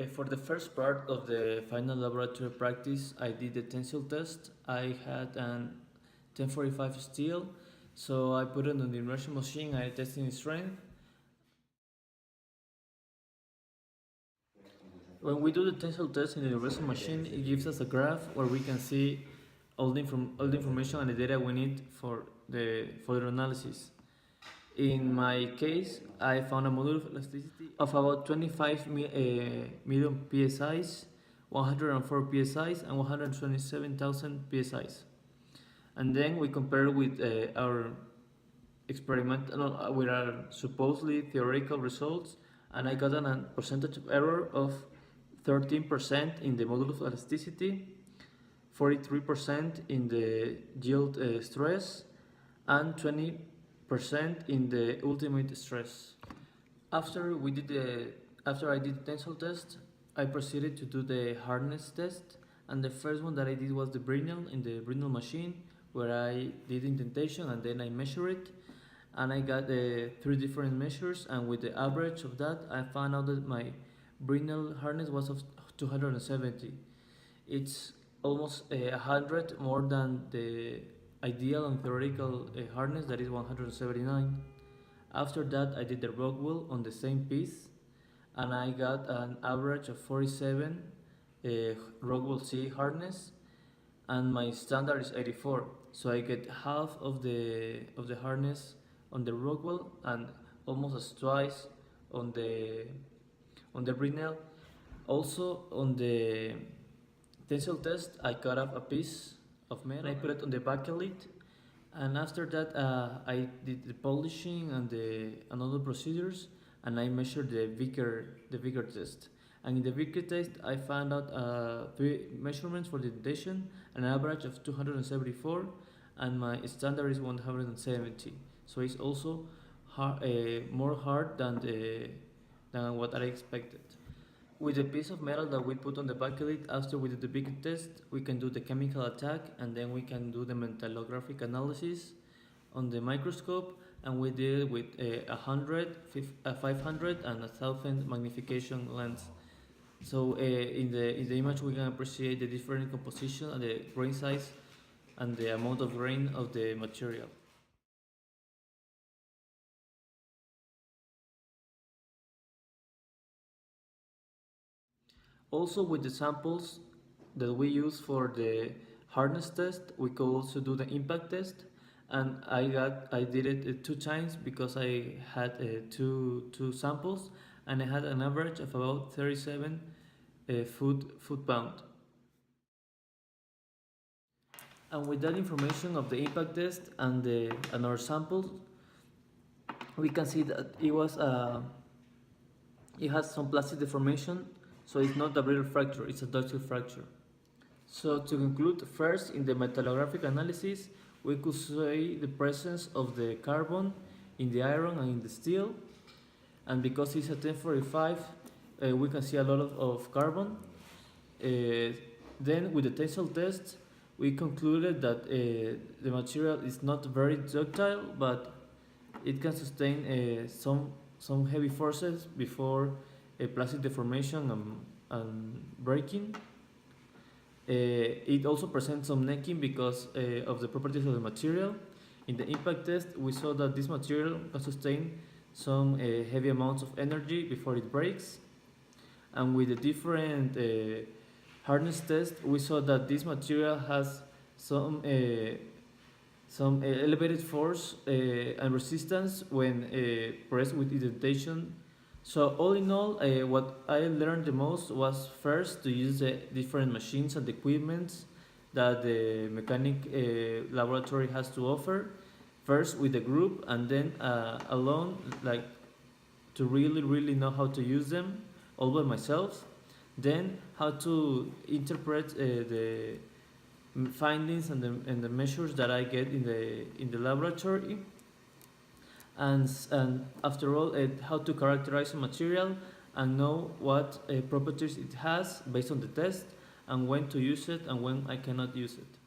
For the first part of the final laboratory practice, I did the tensile test. I had an 1045 steel, so I put it on the immersion machine. I tested its strength. When we do the tensile test in the immersion machine, it gives us a graph where we can see all the information and the data we need for the further analysis. In my case, I found a modulus of elasticity of about 25 million psi's, 104 psi's, and 127,000 psi's. And then we compare with our experimental, with our supposedly theoretical results, and I got a percentage of error of 13% in the modulus of elasticity, 43% in the yield stress, and 20% in the ultimate stress. After I did the tensile test, I proceeded to do the hardness test, and the first one that I did was the Brinell in the Brinell machine, where I did indentation and then I measured it, and I got 3 different measures, and with the average of that, I found out that my Brinell hardness was of 270. It's almost 100 more than the ideal and theoretical hardness, that is 179. After that, I did the Rockwell on the same piece, and I got an average of 47 Rockwell C hardness, and my standard is 84. So I get half of the hardness on the Rockwell and almost as twice on the Brinell. Also on the tensile test, I cut off a piece of metal. I put it on the bakelite, and after that I did the polishing and other procedures, and I measured the Vickers test. And in the Vickers test, I found out 3 measurements for the indentation, an average of 274, and my standard is 170. So it's also more hard than what I expected. With the piece of metal that we put on the bakelite, after we do the Vickers test, we can do the chemical attack, and then we can do the metallographic analysis on the microscope, and we did it with 100, 500, and 1,000 magnification lens. So in the image, we can appreciate the different composition and the grain size and the amount of grain of the material. Also, with the samples that we use for the hardness test, we could also do the impact test, and I did it 2 times because I had two samples, and I had an average of about 37 foot-pound. And with that information of the impact test and our samples, we can see that it has some plastic deformation, so it's not a brittle fracture, it's a ductile fracture. So to conclude, first, in the metallographic analysis, we could say the presence of the carbon in the iron and in the steel, and because it's a 1045, we can see a lot of carbon. Then with the tensile test, we concluded that the material is not very ductile, but it can sustain some heavy forces before plastic deformation and breaking. It also presents some necking because of the properties of the material. In the impact test, we saw that this material can sustain some heavy amounts of energy before it breaks. And with the different hardness test, we saw that this material has some elevated force and resistance when pressed with indentation. So all in all, what I learned the most was first to use the different machines and equipment that the mechanic laboratory has to offer. First with the group, and then alone, like to really know how to use them all by myself. Then how to interpret the findings and the measures that I get in the laboratory. And after all, how to characterize a material and know what properties it has based on the test, and when to use it and when I cannot use it.